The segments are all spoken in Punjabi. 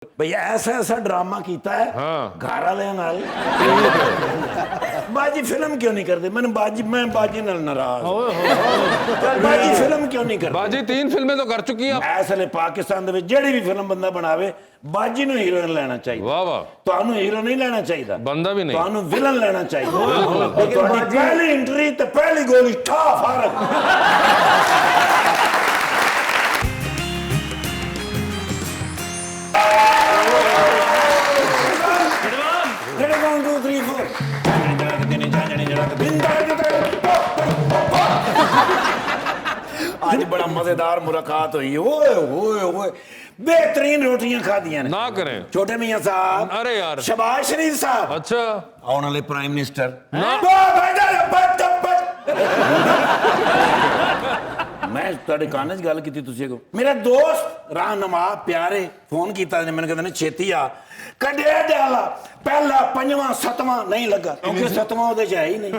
भैया ऐसा ऐसा ड्रामा कीता है घर वाले नाल बाजी फिल्म क्यों नहीं करते मैं बाजी नाल नाराज बाजी फिल्म क्यों नहीं करते बाजी 3 फिल्में तो कर चुकी है इस वे पाकिस्तान दे विच जेड़ी भी फिल्म बंदा बनावे बाजी नु हीरोइन लेना चाहिए वाह वाह ਤੁਹਾਨੂੰ ਹੀਰੋ ਨਹੀਂ ਲੈਣਾ ਚਾਹੀਦਾ बंदा भी नहीं ਤੁਹਾਨੂੰ ਵਿਲਨ ਲੈਣਾ ਚਾਹੀਦਾ ਤੁਹਾਡੀ ਪਹਿਲੀ ਐਂਟਰੀ ਤੇ ਪਹਿਲੀ ਗੋਲੀ ਠਾ ਫਰਕ आज बड़ा मजेदार मुलाकात हुई ओए ओए ओए बेहतरीन रोटियां खादियां ने ना करें छोटे मियां साहब अरे यार शहबाज शरीफ साहब अच्छा आने वाले प्राइम मिनिस्टर मैं ਤੁਹਾਡੇ ਕੰਨ 'ਚ ਗੱਲ ਕੀਤੀ ਤੁਸੀਂ ਕੋ ਮੇਰਾ ਦੋਸਤ ਰਾਹਨੁਮਾ ਪਿਆਰੇ ਫੋਨ ਕੀਤਾ ਨੇ ਮੈਨੂੰ ਕਹਿੰਦੇ ਨੇ ਛੇਤੀ ਆ ਕੱਢਿਆ ਦਿਆਲਾ ਪਹਿਲਾ ਪੰਜਵਾਂ ਸੱਤਵਾਂ ਨਹੀਂ ਲੱਗਾ ਕਿਉਂਕਿ ਸੱਤਵਾਂ ਉਹਦੇ 'ਚ ਹੈ ਹੀ ਨਹੀਂ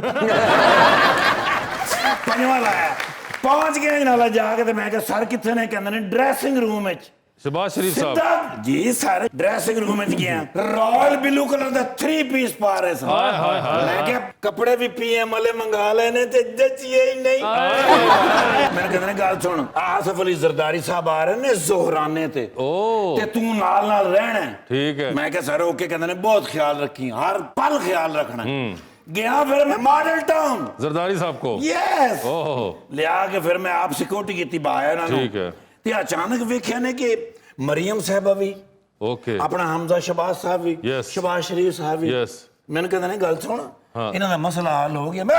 ਪੰਜਵਾਂ ਲਾਇਆ ਪਹੁੰਚ ਗਿਆ ਜਨਾਲਾ ਜਾ ਕੇ ਤੇ ਮੈਂ ਕਿਹਾ ਸਰ ਕਿੱਥੇ ਨੇ ਕਹਿੰਦੇ ਨੇ ਡਰੈਸਿੰਗ ਰੂਮ ਵਿੱਚ शहबाज शरीफ साहब ਸਿੱਧਾ ਜੀ ਸਰ ਡਰੈਸਿੰਗ ਰੂਮ ਵਿੱਚ ਗਿਆ ਰਾਇਲ ਬਲੂ ਕਲਰ ਦਾ 3 ਪੀਸ ਪਾ ਰਹੇ ਸਨ हाय हाय हाय ਮੈਂ ਕਿਹਾ ਕੱਪੜੇ ਵੀ ਪੀਐਮ ਵਾਲੇ ਮੰਗਾ ਲੈਣੇ ਤੇ ਜੱਚੀਏ ਹੀ ਨਹੀਂ ਮੈਂ ਕਹਿੰਦਾ ਨੇ ਗੱਲ ਸੁਣ ਆਸਫ ਅਲੀ ਜ਼ਰਦਾਰੀ ਸਾਹਿਬ ਆ ਰਹੇ ਨੇ ਜ਼ੋਹਰਾਨੇ ਤੇ ओ ਤੇ ਤੂੰ ਨਾਲ ਨਾਲ ਰਹਿਣਾ ठीक है ਮੈਂ ਕਿਹਾ ਸਰ ਓਕੇ ਕਹਿੰਦੇ ਨੇ ਬਹੁਤ ਖਿਆਲ ਰੱਖੀ ਹਰ ਪਲ ਖਿਆਲ ਰੱਖਣਾ ਗਿਆ ਫਿਰ ਮੈਂ ਮਾਡਲ ਟਾਊਨ जरदारी साहब को ਯੈਸ ओह ਲਿਆ ਕੇ ਫਿਰ ਮੈਂ ਆਪ ਸਿਕਿਉਰਿਟੀ ਕੀਤੀ ਬਾਹਰ ਉਹਨਾਂ ਨੂੰ ठीक है ਤੇ ਅਚਾਨਕ ਵੇਖਿਆ ਨੇ ਕਿ ਮਰੀਮ ਸਾਹਿਬਾ ਵੀ ओके ਆਪਣਾ ਹਮਜ਼ਾ ਸ਼ਬਾਜ਼ ਸਾਹਿਬ ਵੀ Yes. ਸ਼ਬਾਜ਼ ਸ਼ਰੀਫ ਸਾਹਿਬ ਵੀ यस ਮੈਨੂੰ ਕਹਿੰਦੇ ਨੇ ਗੱਲ ਸੁਣ ਹਾਂ। ਇਹਨਾਂ ਦਾ ਮਸਲਾ ਹੱਲ ਹੋ ਗਿਆ ਮੈਂ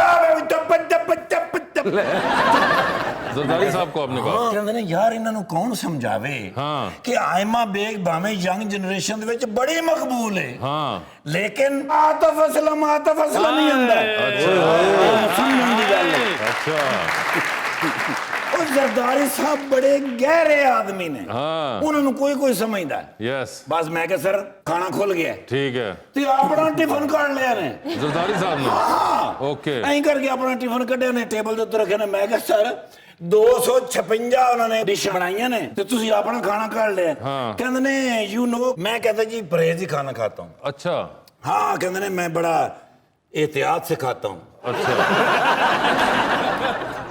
जरदारी साहब को आपने कहा ਕਹਿੰਦੇ ਨੇ ਯਾਰ ਇਹਨਾਂ ਨੂੰ ਕੌਣ ਸਮਝਾਵੇ ਹਾਂ। ਕਿ ਆਇਮਾ ਬੇਗ ਭਾਵੇਂ ਯੰਗ ਜਨਰੇਸ਼ਨ ਦੇ ਵਿੱਚ ਬੜੀ ਮਕਬੂਲ ਹੈ हाँ ਲੇਕਿਨ ਆਤਫ ਅਸਲਮ ਨਹੀਂ ਹੁੰਦਾ ਸਮਝਣ ਦੀ ਗੱਲ ਹੈ अच्छा ਉਹ ਜ਼ਰਦਾਰੀ ਸਾਹਿਬ ਬੜੇ ਗਹਿਰੇ ਆਦਮੀ ਨੇ हाँ ਉਹਨਾਂ ਨੂੰ ਕੋਈ ਸਮਝਦਾ यस ਬਸ ਮੈਂ ਕਿਹਾ ਸਰ ਖਾਣਾ ਖੁੱਲ ਗਿਆ ठीक है ਤੇ ਆਪਣਾ ਟਿਫਨ ਕੱਢ ਲਿਆ ਨੇ जरदारी साहब ने ओके ਐਂ ਕਰਕੇ ਆਪਣਾ ਟਿਫਨ ਕੱਢਿਆ ਨੇ ਟੇਬਲ ਦੇ ਉੱਤੇ ਰੱਖਿਆ ਨੇ ਮੈਂ ਕਿਹਾ ਸਰ 256 ਉਹਨਾਂ ਨੇ ਡਿਸ਼ ਬਣਾਈਆਂ ਨੇ ਤੇ ਤੁਸੀਂ ਆਪਣਾ ਖਾਣਾ ਕੱਢ ਲਿਆ ਹਾਂ। ਕਹਿੰਦੇ ਨੇ ਯੂ ਨੋ ਮੈਂ कहता जी परहेज ही खाना खाता हूँ अच्छा हाँ कहते ने मैं बड़ा एहतियात से खाता हूँ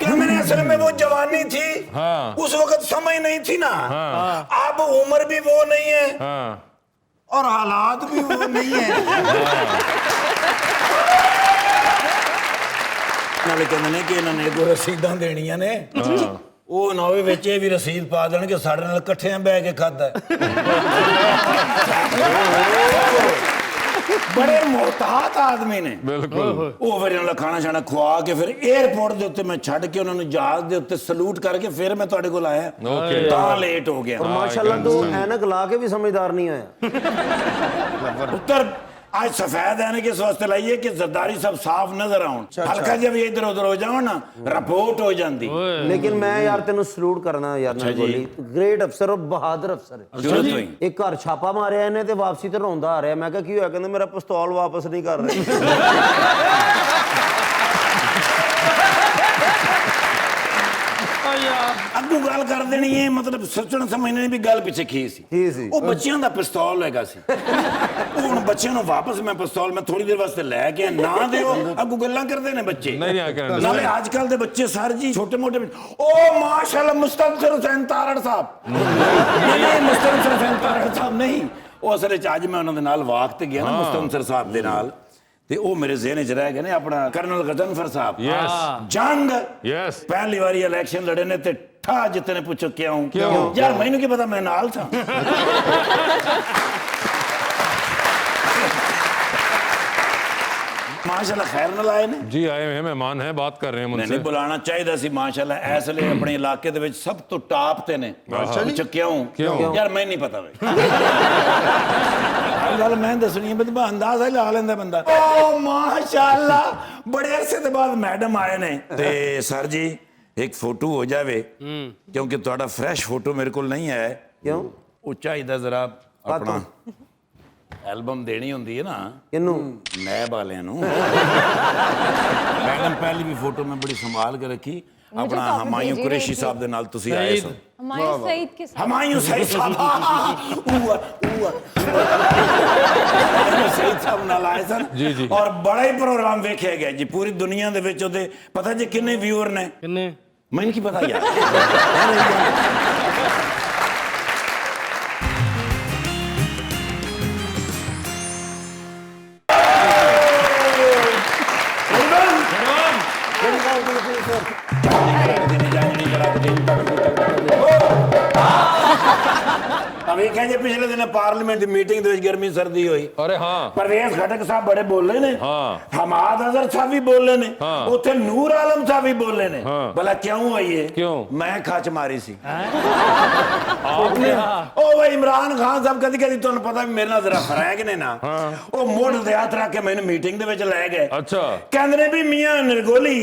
क्या मैंने असल में वो जवानी थी हाँ। उस वक्त समझ नहीं थी ना हाँ। अब उम्र भी वो नहीं है हाँ और हालात भी वो नहीं है ਨਾਲੇ ਕਹਿੰਦੇ ਨੇ ਕਿ ਇਹਨਾਂ ਨੇ ਕੋ ਰਸੀਦਾਂ ਦੇਣੀਆਂ ਨੇ ਉਹ ਨਾ ਹੋਵੇ ਵਿੱਚ ਇਹ ਵੀ ਰਸੀਦ ਪਾ ਦੇਣ ਕਿ ਸਾਡੇ ਨਾਲ ਇਕੱਠਿਆਂ ਬਹਿ ਕੇ ਖਾਦਾ ਬੜੇ ਮੁਹਤਾਤ ਆਦਮੀ ਨੇ बिल्कुल ਉਹ ਫਿਰ ਇਹਨਾਂ ਦਾ ਖਾਣਾ ਛਾਣਾ ਖਵਾ ਕੇ ਫਿਰ 에ਅਰਪੋਰਟ ਦੇ ਉੱਤੇ ਮੈਂ ਛੱਡ ਕੇ ਉਹਨਾਂ ਨੂੰ ਜਹਾਜ਼ ਦੇ ਉੱਤੇ ਸਲੂਟ ਕਰਕੇ ਫਿਰ ਮੈਂ ਤੁਹਾਡੇ ਕੋਲ ਆਇਆ ओके ਤਾਂ ਲੇਟ ਹੋ ਗਿਆ माशाल्लाह तो ऐनक ला के भी समझदार नहीं आया ਉੱਤਰ आज सफेद है किस वास्ते लाइए कि जरदारी सब साफ नजर आउन हल्का जब ये इधर उधर हो जाओ ना रिपोर्ट हो जाती लेकिन मैं यार तेन सलूट करना यार ना बोली ग्रेट अफसर और बहादुर अफसर है जरूरत हुई एक घर छापा मारिया इन्हें ते वापसी ते रोंदा आ रहा मैं क्या की होया कहंदे मेरा पिस्तौल वापस नहीं कर रहे ਅੱਗੂ ਗੱਲ ਕਰ ਦੇਣੀ ਹੈ ਮਤਲਬ ਸੋਚਣ ਸਮਝਣੇ ਵੀ ਗੱਲ ਪਿੱਛੇ ਕੀ ਸੀ ਉਹ ਬੱਚਿਆਂ ਦਾ ਪਿਸਤੌਲ ਹੈਗਾ ਸੀ ਉਹ ਹੁਣ ਬੱਚਿਆਂ ਨੂੰ ਵਾਪਸ ਮੈਂ ਪਿਸਤੌਲ ਮੈਂ ਥੋੜੀ ਦੇਰ ਵਾਸਤੇ ਲੈ ਕੇ ਨਾ ਦਿਓ ਅੱਗੂ ਗੱਲਾਂ ਕਰਦੇ ਨੇ ਬੱਚੇ नहीं नहीं आके ਨਾਲੇ ਅੱਜ ਕੱਲ ਦੇ ਬੱਚੇ ਸਰ ਜੀ ਛੋਟੇ ਮੋਟੇ ਉਹ ਮਾਸ਼ਾਅੱਲਾ ਮੁਸਤਫਰ ਹੁਸੈਨ ਤਾਰੜ ਸਾਹਿਬ ਨਹੀਂ ਮੁਸਤਫਰ ਹੁਸੈਨ ਤਾਰੜ ਸਾਹਿਬ ਨਹੀਂ ਉਹ ਅਸਲ ਵਿੱਚ ਅੱਜ ਮੈਂ ਉਹਨਾਂ ਦੇ ਨਾਲ ਵਾਕ ਤੇ ਗਿਆ ਨਾ ਮੁਸਤਫਰ ਸਾਹਿਬ ਦੇ ਨਾਲ ਤੇ ਉਹ ਮੇਰੇ ਜ਼ਿਹਨ 'ਚ ਰਹਿ ਗਏ ਨੇ ਆਪਣਾ ਕਰਨਲ ਗਜ਼ਨਫਰ ਸਾਹਿਬ यस ਜੰਗ यस ਪਹਿਲੀ ਵਾਰੀ ਇਲੈਕਸ਼ਨ ਲੜੇ ਨੇ ਤੇ ਠਾ ਜਿੱਤੇ ਨੇ ਪੁੱਛੋ ਕਿਉਂ क्यों? ਯਾਰ ਮੈਨੂੰ ਕੀ ਪਤਾ ਮੈਂ ਨਾਲ ਥਾ ਮਾਸ਼ਾਅੱਲਾ ਖੈਰ ਨਾਲ ਆਏ ਨੇ जी आए हैं मेहमान हैं बात कर रहे हैं ਨਹੀਂ मुझसे ਬੁਲਾਣਾ ਚਾਹੀਦਾ ਸੀ ਮਾਸ਼ਾਅੱਲਾ ਇਸ ਲਈ ਆਪਣੇ ਇਲਾਕੇ ਦੇ ਵਿੱਚ ਸਭ ਤੋਂ ਟਾਪ ਤੇ ਨੇ ਪੁੱਛੋ ਕਿਉਂ ਕਿਉਂ? ਯਾਰ ਮੈਨੂੰ ਨਹੀਂ ਪਤਾ ਵੇ ਗੱਲ ਮੈਂ ਦੱਸਣੀ ਹੈ ਬਈ ਅੰਦਾਜ਼ਾ ਹੀ ਲਾ ਲੈਂਦਾ ਬੰਦਾ ਓ ਮਾਸ਼ਾਅੱਲਾ ਬੜੇ ਅਰਸੇ ਦੇ ਬਾਅਦ ਮੈਡਮ ਆਏ ਨੇ ਤੇ ਸਰ ਜੀ ਇੱਕ ਫੋਟੋ ਹੋ ਜਾਵੇ ਕਿਉਂਕਿ ਤੁਹਾਡਾ ਫਰੈਸ਼ ਫੋਟੋ ਮੇਰੇ ਕੋਲ ਨਹੀਂ ਹੈ क्यों ਉਹ ਚਾਹੀਦਾ ਜ਼ਰਾ ਆਪਣਾ ਐਲਬਮ ਦੇਣੀ ਹੁੰਦੀ ਹੈ ਨਾ किन्नू ਨੈਬ ਵਾਲਿਆਂ ਨੂੰ ਮੈਡਮ ਪਹਿਲੀ ਵੀ ਫੋਟੋ ਮੈਂ ਬੜੀ ਸੰਭਾਲ ਕੇ ਰੱਖੀ ਆਪਣਾ topic ਹਮਾਯੂ भेज ही ਕੁਰੈਸ਼ੀ रही थी। ਸਾਹਿਬ ਦੇ ਨਾਲ ਤੁਸੀਂ ਆਏ ਸੋ हमारे सईद के साथ ਹਮਾਯੂ ਸਈਦ ਸਾਹਿਬ ਊਆ ਸਈਦ ਸਾਹਿਬ ਨਾਲ ਆਏ ਸਨ ਜੀ, ਜੀ। ਔਰ ਬੜਾ ਹੀ ਪ੍ਰੋਗਰਾਮ ਵੇਖਿਆ ਗਿਆ ਜੀ ਪੂਰੀ ਦੁਨੀਆ ਦੇ ਵਿੱਚ ਉਹਦੇ ਪਤਾ ਜੀ ਕਿੰਨੇ ਵਿਊਅਰ ਨੇ ਕਿੰਨੇ ਮੈਨੂੰ ਕੀ ਪਤਾ ਯਾਰ ਅਭੀ ਕਹਿੰਦੇ ਪਿਛਲੇ ਦਿਨ ਪਾਰਲੀਮੈਂਟ ਦੀ ਮੀਟਿੰਗ ਦੇ ਵਿੱਚ ਗਰਮੀ ਸਰਦੀ ਹੋਈ अरे हाँ परवेज खटक साहब बड़े बोले ने हाँ। हमाद अजहर साहब भी बोले ने हाँ। उथे नूर आलम साहब भी बोले ने हाँ। भला क्यों हुई है क्यों? मैं खच मारी सी आपने ओ भाई इमरान खान साहब कदी कदी ਤੁਹਾਨੂੰ ਪਤਾ ਵੀ ਮੇਰੇ ਨਾਲ ਜ਼ਰਾ ਫਰੈਗ ਨੇ ਨਾ ਉਹ ਮੋਢ ਤੇ ਹੱਥ ਰੱਖ ਕੇ ਮੈਨੂੰ ਮੀਟਿੰਗ ਦੇ ਵਿੱਚ ਲੈ ਗਏ अच्छा ਕਹਿੰਦੇ ਨੇ ਵੀ ਮੀਆਂ ਨਿਰਗੋਲੀ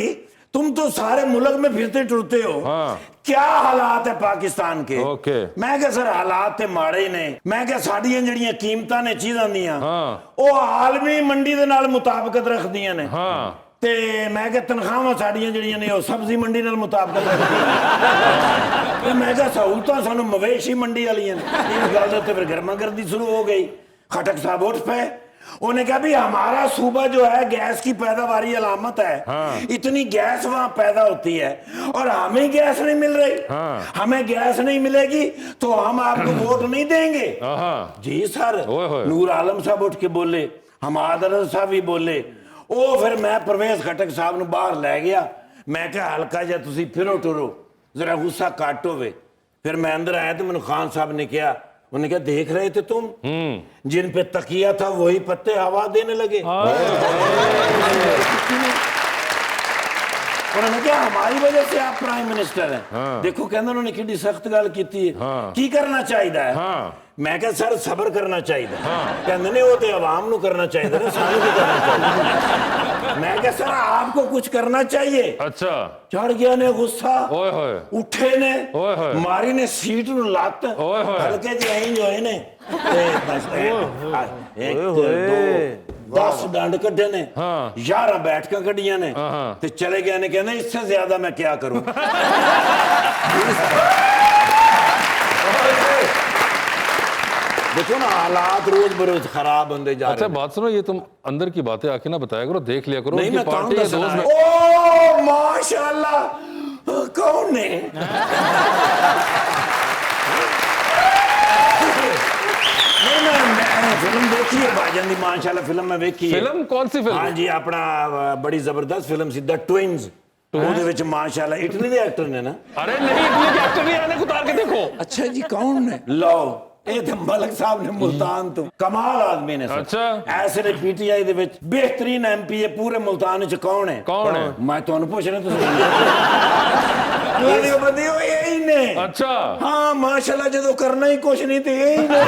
तुम तो सारे मुल्क में फिरते टुरते हो हाँ। क्या हालात है पाकिस्तान के ओके। मैं क्या सर हालात ते माड़े ने मैं क्या साड़ियां जड़ियां कीमतां ने चीज़ां दियां हाँ। ਉਹ ਆਲਮੀ ਮੰਡੀ ਦੇ ਨਾਲ ਮੁਤਾਬਕਤ ਰੱਖਦੀਆਂ ਨੇ हाँ ਤੇ ਮੈਂ ਕਿਹਾ ਤਨਖਾਹਾਂ ਸਾਡੀਆਂ ਜਿਹੜੀਆਂ ਨੇ ਉਹ ਸਬਜ਼ੀ ਮੰਡੀ ਨਾਲ ਮੁਤਾਬਕਤ ਰੱਖਦੀਆਂ ਤੇ ਮੈਂ ਕਿਹਾ ਸਹੂਲਤਾਂ ਸਾਨੂੰ ਮਵੇਸ਼ੀ ਮੰਡੀ ਵਾਲੀਆਂ ਨੇ ਇਸ ਗੱਲ ਦੇ ਉੱਤੇ ਫਿਰ ਗਰਮਾਗਰਦੀ ਸ਼ੁਰੂ ਹੋ गई खटक साहब उठ पे उन्होंने कहा भी हमारा सूबा जो है गैस की पैदावारी अलामत है हाँ। इतनी गैस वहां पैदा होती है और हमें गैस नहीं मिल रही हाँ। हमें गैस नहीं मिलेगी तो हम आपको वोट नहीं देंगे हाँ जी सर ओए होए। नूर आलम साहब उठ के बोले हमाद अजहर साहब भी बोले ਉਹ ਫਿਰ ਮੈਂ ਪ੍ਰਵੇਸ਼ ਖਟਕ ਸਾਹਿਬ ਨੂੰ ਬਾਹਰ ਲੈ ਗਿਆ ਮੈਂ ਕਿਹਾ ਹਲਕਾ ਜਿਹਾ ਤੁਸੀਂ ਫਿਰੋ ਟੁਰੋ ਜ਼ਰਾ ਗੁੱਸਾ ਘੱਟ ਹੋਵੇ ਫਿਰ ਮੈਂ ਅੰਦਰ ਆਇਆ ਤੇ ਮੈਨੂੰ ਖਾਨ ਸਾਹਿਬ ਨੇ ਕਿਹਾ उन्होंने क्या देख रहे थे तुम जिन पे तकिया था वही पत्ते हवा देने लगे उन्होंने क्या हमारी वजह से आप प्राइम मिनिस्टर हैं हाँ। देखो कहना उन्होंने कितनी सख्त गल की हाँ। की करना चाहिए है हाँ। मैं क्या सर सबर करना चाहिए हाँ। कहते नहीं वो तो आवाम को करना चाहिए ना सानू को करना चाहिए मैं क्या सर आपको कुछ करना चाहिए अच्छा चढ़ गया ने गुस्सा ओए होए उठे ने ओए होए। मारी ने सीट नु लत ओए होए। हल्के जे ऐं जो है ने ते बस एक दो 10 डंड कड्ढे ने हाँ। 11 बैठकां कड्डियां ने हाँ। ते चले गए ने कहने इससे ज्यादा मैं क्या करूं देखो ना हालात रोज बरोज खराब होते जा अच्छा रहे हैं बात सुनो ये तुम अंदर की बातें आके ना बताया करो देख लिया करो नहीं उनकी मैं पार्टी कहूँ के दोस्त में ओ माशाल्लाह कौन है नहीं मैं फिल्म देखी है भाजन दी माशाल्लाह फिल्म में देखी है फिल्म कौन सी हाँ फिल्म जी अपना बड़ी जबरदस्त फिल्म सी द ट्विंस ਉਹਦੇ ਵਿੱਚ ਮਾਸ਼ਾਅੱਲਾ ਇਟਲੀ ਦੇ ਐਕਟਰ ਨੇ ਨਾ अरे नहीं इतने के एक्टर नहीं आने को उतार के देखो ਅੱਛਾ ਜੀ ਕੌਣ ਨੇ ਲਓ ਇਹ ਤੇ ਮਲਕ ਸਾਹਿਬ ਨੇ ਮੁਲਤਾਨ ਤੋਂ ਕਮਾਲ ਆਦਮੀ ਨੇ ਸਰ ਅੱਛਾ। ਐਸੇ ਨੇ ਪੀਟੀਆਈ ਦੇ ਵਿੱਚ ਬਿਹਤਰੀਨ ਐਮਪੀ ਹੈ ਪੂਰੇ ਮੁਲਤਾਨ ਵਿੱਚ ਕੌਣ ਹੈ ਕੌਣ ਹੈ? ਮੈਂ ਤੁਹਾਨੂੰ ਪੁੱਛ ਰਿਹਾ ਤੁਸੀਂ ਇਹ ਬੰਦੇ ਉਹ ਇਹੀ ਨੇ अच्छा ਹਾਂ ਮਾਸ਼ਾਅੱਲਾ ਜਦੋਂ ਕਰਨਾ ਹੀ ਕੁਛ ਨਹੀਂ ਤੇ ਇਹੀ ਨੇ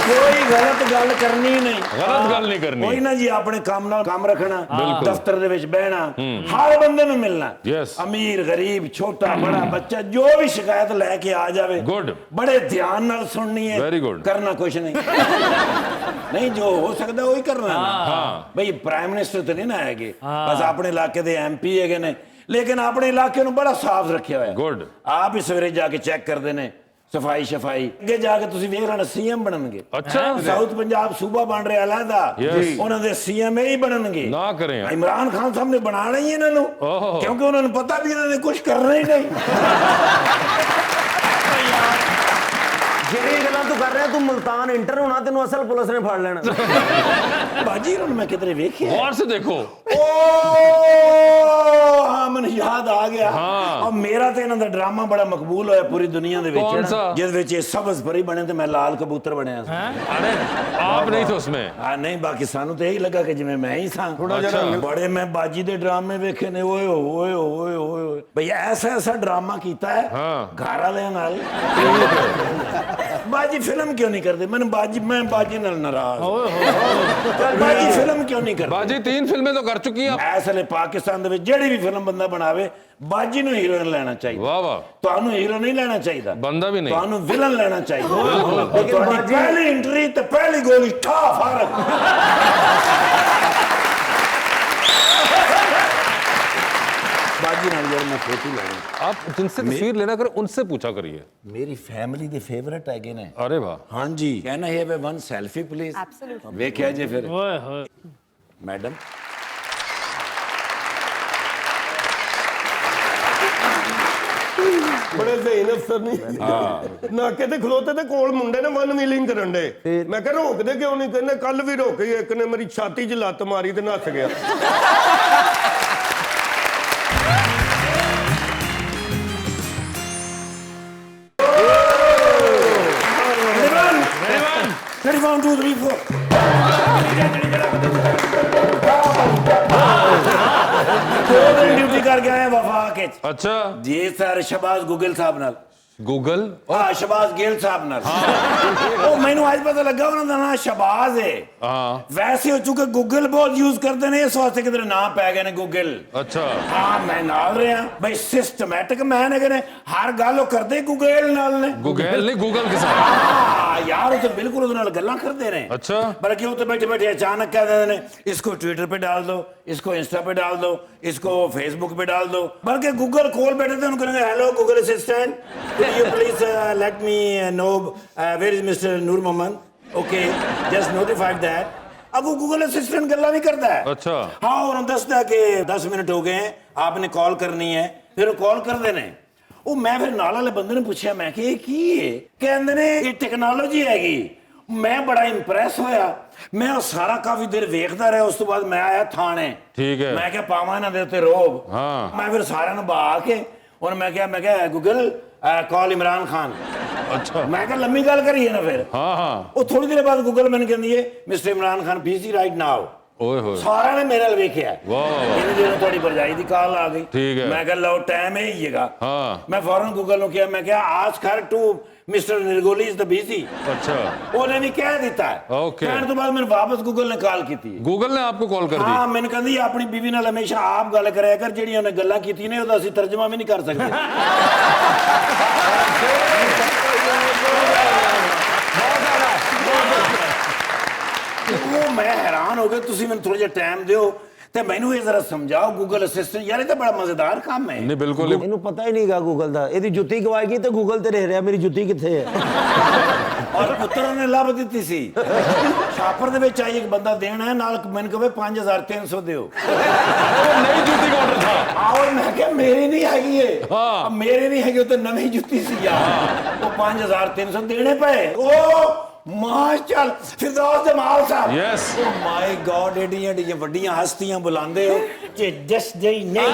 कोई गलत गल करनी नहीं गलत गल नहीं करनी कोई ना जी अपने काम नाल काम रखना दफ्तर दे विच बहना हर बंदे नूं मिलना Yes. अमीर गरीब छोटा बड़ा बच्चा जो भी शिकायत लेके आ जावे Good. बड़े ध्यान नाल सुननी है Very good. करना कुछ नहीं नहीं जो हो सकता वही करना है ना भाई प्राइम मिनिस्टर तो नहीं ना आएगे बस अपने इलाके दे एमपी है ने लेकिन अपने इलाके नूं बड़ा साफ रखिया होया Good. आप ही सवेरे जाके चेक करते ने सफाई शफाई ਅੱਗੇ ਜਾ ਕੇ ਤੁਸੀਂ ਵੇਖ ਲੈਣਾ ਸੀਐਮ ਬਣਨਗੇ अच्छा ਸਾਊਥ ਪੰਜਾਬ ਸੂਬਾ ਬਣ ਰਿਹਾ ਅਲੱਗਾ Yes. ਉਹਨਾਂ ਦੇ ਸੀਐਮ ਹੀ ਬਣਨਗੇ ना करें ਇਮਰਾਨ ਖਾਨ ਸਾਹਿਬ ਨੇ ਬਣਾਣਾ ਹੀ ਇਹਨਾਂ ਨੂੰ ਓਹ। ਕਿਉਂਕਿ ਉਹਨਾਂ ਨੂੰ ਪਤਾ ਵੀ ਇਹਨਾਂ ਨੇ ਕੁਝ ਕਰਨਾ ਹੀ ਨਹੀਂ ਜਿਹੜੀ ਗੱਲਾਂ ਤੂੰ ਕਰ ਰਿਹਾ ਤੂੰ ਮੁਲਤਾਨ ਇੰਟਰ ਹੋਣਾ ਤੈਨੂੰ ਅਸਲ ਪੁਲਿਸ ਨੇ ਫੜ ਲੈਣਾ ਬਾਜੀ ਇਹਨਾਂ ਨੂੰ ਮੈਂ ਕਿਧਰੇ ਵੇਖਿਆ गौर से देखो ਓ ਹਾਂ ਮੈਨੂੰ ਯਾਦ ਆ ਗਿਆ ਔਰ ਮੇਰਾ ਤੇ ਇਹਨਾਂ ਦਾ ਡਰਾਮਾ ਬੜਾ ਮਕਬੂਲ ਹੋਇਆ ਪੂਰੀ ਦੁਨੀਆ ਦੇ ਕੌਣ ਵਿੱਚ ਸਾ? ਜਿਸ ਵਿੱਚ ਇਹ ਸਬਜ਼ ਪਰੀ ਬਣੇ ਤੇ ਮੈਂ ਲਾਲ ਕਬੂਤਰ ਬਣਿਆ ਸੀ अरे आप नहीं थे उसमें ਆ ਨਹੀਂ ਬਾਕੀ ਸਾਨੂੰ ਤੇ ਇਹੀ ਲੱਗਾ ਕਿ ਜਿਵੇਂ ਮੈਂ ਹੀ ਸਾਂ ਅੱਛਾ। ਬੜੇ ਮੈਂ ਬਾਜੀ ਦੇ ਡਰਾਮੇ ਵੇਖੇ ਨੇ ਓਏ ਓਏ ਓਏ ਓਏ ਭਈ ਐਸਾ ਡਰਾਮਾ ਕੀਤਾ ਹੈ ਹਾਂ। ਘਰ ਵਾਲਿਆਂ ਨਾਲ ਬਾਜੀ ਫਿਲਮ ਕਿਉਂ ਨਹੀਂ ਕਰਦੇ ਮੈਂ ਬਾਜੀ ਨਾਲ ਨਾਰਾਜ਼ ਬਾਜੀ ਫਿਲਮ ਕਿਉਂ ਨਹੀਂ ਕਰਦੇ बाजी 3 फिल्में तो कर चुकी हैं आप ਐਸ ਵੇਲੇ ਪਾਕਿਸਤਾਨ ਦੇ ਵਿੱਚ ਜਿਹੜੀ ਵੀ ਫਿਲਮ ਬੰਦਾ ਬਣਾਵੇ ਬਾਜੀ ਨੂੰ ਹੀਰੋਇਨ ਲੈਣਾ ਚਾਹੀਦਾ वाह वाह ਤੁਹਾਨੂੰ ਹੀਰੋ ਨਹੀਂ ਲੈਣਾ ਚਾਹੀਦਾ बंदा भी नहीं ਤੁਹਾਨੂੰ ਵਿਲਨ ਲੈਣਾ ਚਾਹੀਦਾ ਤੁਹਾਡੀ ਪਹਿਲੀ ਐਂਟਰੀ ਤੇ ਪਹਿਲੀ ਗੋਲੀ ਠਾ ਫਾਰਕ बाजी नाल यार मैं फोटो लेनी आप जिनसे तस्वीर लेना करें उनसे पूछा करिए। मेरी फैमिली दे फेवरेट हैगे ने। अरे वाह, हाँ जी, can I have a one selfie please? Absolutely. वेख्या जी फिर मैडम ਬੜੇ ਜ਼ਹੀਨ ਅਫਸਰ ਨਹੀਂ ਨਾਕੇ ਤੇ ਖਲੋਤੇ ਤੇ ਕੋਲ ਮੁੰਡੇ ਨੇ ਵਨ ਵੀਲਿੰਗ ਕਰਨ ਦੇ ਮੈਂ ਕਿਹਾ ਰੋਕਦੇ ਕਿਉਂ ਨਹੀਂ ਕਹਿੰਦੇ ਕੱਲ ਵੀ ਰੋਕੀ ਇੱਕ ਨੇ ਮੇਰੀ ਛਾਤੀ 'ਚ ਲੱਤ ਮਾਰੀ ਤੇ ਨੱਸ ਗਿਆ Ready, 1 2 3 4 ड्यूटी करके आए वफाक च। अच्छा जी सर शहबाज गुगिल साहब नाल गूगल हाँ शहबाज गिल साहब नाल ओ मैनू आज पता लगा उन्होंने दा नाम शहबाज है। हाँ वैसे हो चुके गूगल बहुत यूज करते ने इस वास्ते किधर नाम पै गए ने गूगल। अच्छा हाँ मैं नाल रहा भाई सिस्टमैटिक मैन है ने हर गल वो करते गूगल नाल ने गूगल नहीं गूगल के साथ। हाँ यार वो तो बिल्कुल उस नाल गल्लां करते ने। अच्छा बल्कि वो तो बैठे बैठे अचानक कह देते ने इसको ट्विटर पे डाल दो, इसको इंस्टा पे डाल दो, इसको फेसबुक पे डाल दो। बल्कि गूगल खोल बैठे थे उनको hello Google assistant you please let me know where is Mr. Noor Mohammed? Okay, just notified that. अब वो गूगल असिस्टेंट गल्ला नहीं करता है। अच्छा हाँ और हम दसदा कि 10 मिनट हो गए हैं आपने कॉल करनी है फिर वो कॉल कर देने। ਉਹ ਮੈਂ ਫਿਰ ਨਾਲ ਵਾਲੇ ਬੰਦੇ ਨੂੰ ਪੁੱਛਿਆ ਮੈਂ ਕਿ ਇਹ ਕੀ ਹੈ ਕਹਿੰਦੇ ਨੇ ਇਹ ਟੈਕਨੋਲੋਜੀ ਹੈਗੀ। ਮੈਂ ਬੜਾ ਇੰਪ੍ਰੈਸ ਹੋਇਆ ਮੈਂ ਉਹ ਸਾਰਾ ਕਾਫੀ ਦੇਰ ਵੇਖਦਾ ਰਿਹਾ ਉਸ ਤੋਂ ਬਾਅਦ ਮੈਂ ਆਇਆ ਥਾਣੇ। ਠੀਕ ਹੈ ਮੈਂ ਕਿਹਾ ਪਾਵਾਂ ਇਹਨਾਂ ਦੇ ਉੱਤੇ ਰੋਬ। ਹਾਂ ਮੈਂ ਫਿਰ ਸਾਰਿਆਂ ਨੂੰ ਬਹਾ ਕੇ ਹੁਣ ਮੈਂ ਕਿਹਾ ਗੂਗਲ ਕਾਲ ਇਮਰਾਨ ਖਾਨ। अच्छा ਮੈਂ ਕਿਹਾ ਲੰਮੀ ਗੱਲ ਕਰੀਏ ਨਾ ਫਿਰ। हाँ हाँ ਉਹ ਥੋੜੀ ਦੇਰ ਬਾਅਦ ਗੂਗਲ ਮੈਨੂੰ ਕਹਿੰਦੀ ਹੈ mister Imran Khan busy right now. ओए होए ਸਾਰਿਆਂ ਨੇ ਮੇਰੇ ਨਾਲ ਵੇਖਿਆ वाह वाह ਇਹਨੇ ਜਦੋਂ ਤੁਹਾਡੀ ਭਰਜਾਈ ਦੀ ਕਾਲ ਆ ਗਈ ਠੀਕ ਹੈ। ਮੈਂ ਕਿਹਾ ਲਓ ਟਾਈਮ ਇਹ ਹੀ ਹੈਗਾ। हाँ मैं फौरन गूगल ਨੂੰ किया मैं क्या आज खैर टू मिस्टर निर्गोली इज द बिजी अच्छा ਉਹਨੇ ਵੀ ਕਹਿ ਦਿੱਤਾ ਹੈ। Okay. ਕਹਿਣ ਤੋਂ ਬਾਅਦ ਮੈਨੂੰ ਵਾਪਸ ਗੂਗਲ ਨੇ ਕਾਲ ਕੀਤੀ ਹੈ। गूगल ने आपको कॉल कर दी। ਹਾਂ ਮੈਨੂੰ ਕਹਿੰਦੀ ਆਪਣੀ ਬੀਵੀ ਨਾਲ ਹਮੇਸ਼ਾ ਆਪ ਗੱਲ ਕਰਿਆ ਕਰ ਜਿਹੜੀਆਂ ਉਹਨੇ ਗੱਲਾਂ ਕੀਤੀਆਂ ਨੇ ਉਹਦਾ ਅਸੀਂ ਤਰਜਮਾ ਵੀ ਨਹੀਂ ਕਰ ਸਕਦੇ। ਉਹ ਮੈਂ ਹੈਰਾਨ ਹੋ ਗਿਆ ਤੁਸੀਂ ਮੈਨੂੰ ਥੋੜਾ ਜਿਹਾ ਟਾਈਮ ਦਿਓ ਤੇ ਮੈਨੂੰ ਇਹ ਜ਼ਰਾ ਸਮਝਾਓ ਗੂਗਲ ਅਸਿਸਟੈਂਟ ਯਾਰ ਇਹ ਤਾਂ ਬੜਾ ਮਜ਼ੇਦਾਰ ਕੰਮ ਹੈ। नहीं बिल्कुल ਇਹਨੂੰ ਪਤਾ ਹੀ ਨਹੀਂਗਾ ਗੂਗਲ ਦਾ ਇਹਦੀ ਜੁੱਤੀ ਗਵਾਏਗੀ ਤੇ ਗੂਗਲ ਤੇ ਰਹਿ ਰਿਹਾ ਮੇਰੀ ਜੁੱਤੀ ਕਿੱਥੇ ਹੈ। ਔਰ ਪੁੱਤਰ ਨੇ ਲੱਭ ਦਿੱਤੀ ਸੀ ਸ਼ਾਪਰ ਦੇ ਵਿੱਚ ਆਈ ਇੱਕ ਬੰਦਾ ਦੇਣਾ ਹੈ ਨਾਲ ਮੈਨੂੰ ਕਹੇ 5300 ਦਿਓ। नई जूती का ऑर्डर था। ਆਓ ਮੈਂ ਕਿਹਾ ਮੇਰੀ ਨਹੀਂ ਹੈਗੀ ਏ। ਹਾਂ। ਮੇਰੇ ਨਹੀਂ ਹੈਗੀ ਉਹ ਤਾਂ ਨਵੀਂ ਜੁੱਤੀ ਸੀ ਯਾਰ ਉਹ 5300 ਦੇਣੇ ਪਏ। ਉਹ ਮਾਸ਼ਾਅੱਲ ਫਿਰਦੌਸ ਜਮਾਲ ਸਾਹਿਬ Yes. ਓ ਮਾਈ ਗॉड ਏਡੀਆਂ ਏਡੀਆਂ ਵੱਡੀਆਂ ਹਸਤੀਆਂ ਬੁਲਾਉਂਦੇ ਹੋ ਕਿ ਜਸ ਜਈ ਨਹੀਂ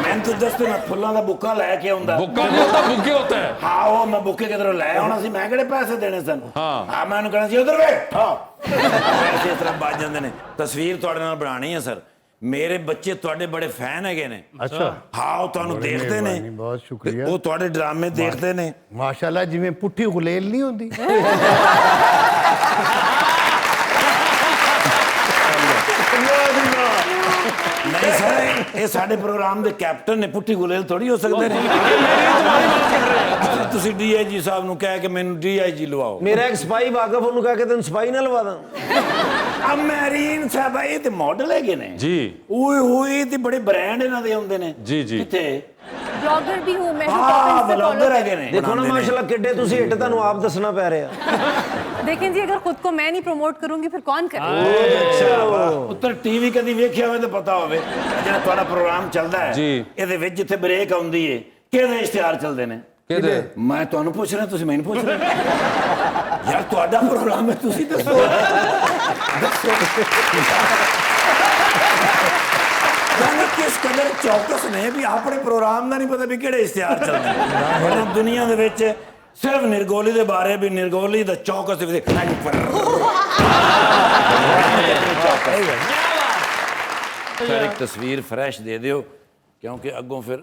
ਮੈਂ ਤਾਂ ਦੱਸਦੇ ਮੈਂ ਫੁੱਲਾਂ ਦਾ ਬੁੱਕਾ ਲੈ ਕੇ ਆਉਂਦਾ। बुक्का नहीं होता बुके होता है। ਹਾਂ ਉਹ ਮੈਂ ਬੁੱਕੇ ਕਿਧਰੋਂ ਲੈ ਆਉਣਾ ਸੀ ਮੈਂ ਕਿਹੜੇ ਪੈਸੇ ਦੇਣੇ ਸਨ। ਹਾਂ। ਮੈਂ ਉਹਨੂੰ ਕਹਿਣਾ ਸੀ ਉਧਰ ਵੇ ਹਾਂ ਪੈਸੇ ਇਸ ਤਰ੍ਹਾਂ ਵੱਜ ਜਾਂਦੇ ਨੇ। ਤਸਵੀਰ ਤੁਹਾਡੇ ਨਾਲ ਬਣਾਣੀ ਹੈ ਸਰ ਮੇਰੇ ਬੱਚੇ ਤੁਹਾਡੇ ਬੜੇ ਫੈਨ ਹੈਗੇ ਨੇ। ਅੱਛਾ ਹਾਂ ਉਹ ਤੁਹਾਨੂੰ ਦੇਖਦੇ ਨੇ ਬਹੁਤ ਸ਼ੁਕਰੀਆ। ਉਹ ਤੁਹਾਡੇ ਡਰਾਮੇ ਦੇਖਦੇ ਨੇ। ਮਾਸ਼ਾਅੱਲਾ ਜਿਵੇਂ ਪੁੱਠੀ ਗੁਲੇਲ ਨਹੀਂ ਹੁੰਦੀ ਨਹੀਂ ਸਰ ਇਹ ਸਾਡੇ ਪ੍ਰੋਗਰਾਮ ਦੇ ਕੈਪਟਨ ਨੇ ਪੁੱਠੀ ਗੁਲੇਲ ਥੋੜੀ ਹੋ ਸਕਦੇ ਨੇ। ਤੁਸੀਂ ਡੀਆਈਜੀ ਸਾਹਿਬ ਨੂੰ ਕਹਿ ਕੇ ਮੈਨੂੰ ਡੀਆਈਜੀ ਲਵਾਓ। ਮੇਰਾ ਇੱਕ ਸਪਾਈ ਵਾਕਫ ਉਹਨੂੰ ਕਹਿ ਕੇ ਤੈਨੂੰ ਸਪਾਈ ਨਾ ਲਵਾ ਦਾਂ। ਅਮਰੀਨ ਸਾਹਿਬ ਇਹ ਤੇ ਮਾਡਲ ਹੈਗੇ ਨੇ जी ਓਏ ਹੋਏ ਤੇ ਬੜੇ ਬ੍ਰਾਂਡ ਇਹਨਾਂ ਦੇ ਹੁੰਦੇ ਨੇ। जी जी ਕਿੱਥੇ ब्लॉगर भी हूँ मैं ਹਾਂ ਬਲੌਗਰ ਹੈਗੇ ਨੇ। ਦੇਖੋ ਨਾ ਮਾਸ਼ਾਅੱਲਾ ਕਿੱਡੇ ਤੁਸੀਂ ਹਿੱਟ ਤੁਹਾਨੂੰ ਆਪ ਦੱਸਣਾ ਪੈ ਰਿਹਾ। देखें जी अगर खुद को मैं नहीं प्रमोट करूंगी फिर कौन करे। ਅੱਛਾ ਉੱਤਰ ਟੀਵੀ ਕਦੀ ਵੇਖਿਆ ਹੋਵੇ ਤਾਂ ਪਤਾ ਹੋਵੇ ਜਿਹੜਾ ਤੁਹਾਡਾ ਪ੍ਰੋਗਰਾਮ ਚੱਲਦਾ ਹੈ ਜੀ। ਇਹਦੇ ਵਿੱਚ ਜਿੱਥੇ ਬ੍ਰੇਕ ਆਉਂਦੀ ਏ ਕਿਹਦੇ ਇਸ਼ਤਿਹਾਰ ਚੱਲਦੇ ਨੇ। कहते ਮੈਂ ਤੁਹਾਨੂੰ ਪੁੱਛ ਰਿਹਾ ਤੁਸੀਂ ਮੈਨੂੰ ਪੁੱਛ ਰਹੇ ਯਾਰ ਤੁਹਾਡਾ ਪ੍ਰੋਗਰਾਮ ਹੈ ਤੁਸੀਂ ਦੱਸੋ। ਯਾਨੀ ਕਿਸ ਕਦਰ ਚੌਕਸ ਨੇ ਵੀ ਆਪਣੇ ਪ੍ਰੋਗਰਾਮ ਦਾ ਨਹੀਂ ਪਤਾ ਵੀ ਕਿਹੜੇ ਇਸ਼ਤਿਹਾਰ ਚੱਲਦੇ ਨੇ। ਹੁਣ ਦੁਨੀਆ ਦੇ ਵਿੱਚ ਸਿਰਫ ਨਿਰਗੋਲੀ ਦੇ ਬਾਰੇ ਵੀ ਨਿਰਗੋਲੀ ਦਾ ਚੌਕਸ ਵੀ ਸਰ ਇੱਕ ਤਸਵੀਰ ਫਰੈਸ਼ ਦੇ ਦਿਓ ਕਿਉਂਕਿ ਅੱਗੋਂ ਫਿਰ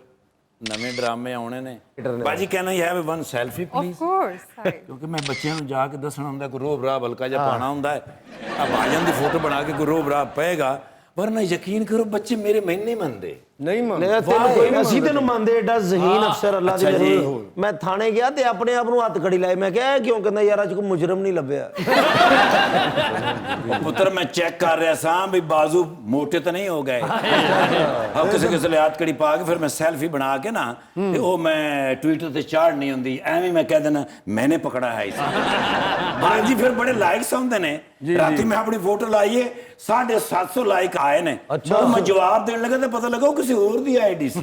ਨਵੇਂ ਡਰਾਮੇ ਆਉਣੇ ਨੇ। ਬਾਜੀ ਕਹਿਣਾ ਹੀ ਹੈ ਵੀ one selfie Of please course. Sorry. ਕਿਉਂਕਿ ਮੈਂ ਬੱਚਿਆਂ ਨੂੰ ਜਾ ਕੇ ਦੱਸਣਾ ਹੁੰਦਾ ਕੋਈ ਰੋਬ ਰਾਬ ਹਲਕਾ ਜਿਹਾ ਪਾਣਾ ਹੁੰਦਾ ਹੈ ਆ ਭਾਜਨ ਦੀ ਫੋਟੋ ਬਣਾ ਕੇ ਕੋਈ ਰੋਬ ਰਾਬ ਪਏਗਾ ਵਰਨਾ ਯਕੀਨ ਕਰੋ ਬੱਚੇ ਮੇਰੇ ਮਹੀਨੇ ਮੰਨਦੇ ਨਹੀਂ ਮੰਨ ਨਹੀਂ ਤੈਨੂੰ ਕੋਈ ਨਹੀਂ ਅਸੀਂ ਤੈਨੂੰ ਮੰਨਦੇ ਏਡਾ ਜ਼ਹੀਨ ਅਫਸਰ ਅੱਲਾ ਦੀ ਅੱਛਾ ਜੀ। ਮਿਹਰ। ਮੈਂ ਥਾਣੇ ਗਿਆ ਤੇ ਆਪਣੇ ਆਪ ਨੂੰ ਹੱਥ ਕੜੀ ਲਾਏ ਮੈਂ ਕਿਹਾ ਇਹ ਕਿਉਂ ਕਹਿੰਦਾ ਯਾਰ ਅੱਜ ਕੋਈ ਮੁਜਰਮ ਨਹੀਂ ਲੱਭਿਆ ਪੁੱਤਰ ਮੈਂ ਚੈੱਕ ਕਰ ਰਿਹਾ ਸਾਂ ਵੀ ਬਾਜ਼ੂ ਮੋਟੇ ਤਾਂ ਨਹੀਂ ਹੋ ਗਏ ਹਾਂ ਕਿਸੇ ਲਈ ਹੱਥ ਕੜੀ ਪਾ ਕੇ ਫਿਰ ਮੈਂ ਸੈਲਫੀ ਬਣਾ ਕੇ ਨਾ ਤੇ ਉਹ ਮੈਂ ਟਵਿੱਟਰ ਤੇ ਚਾੜ ਨਹੀਂ ਹੁੰਦੀ ਐਵੇਂ ਮੈਂ ਕਹਿ ਦੇਣਾ ਮੈਨੇ ਪਕੜਾ ਹੈ ਇਸੇ ਹਾਂ ਜੀ ਫਿਰ ਬੜੇ ਲਾਈਕਸ ਆਉਂਦੇ ਨੇ ਰਾਤੀ ਮੈਂ ਆਪਣੀ ਫੋਟੋ ਲਾਈਏ 750 ਲਾਈਕ ਆਏ ਨੇ ਉਹ ਮੈਂ ਜਵਾਬ ਦੇਣ ਲੱਗਾ ਤੇ ਪਤਾ ਲੱਗਾ ਉਹ ਕਿਸੇ ਹੋਰ ਦੀ ਆਈਡੀ ਸੀ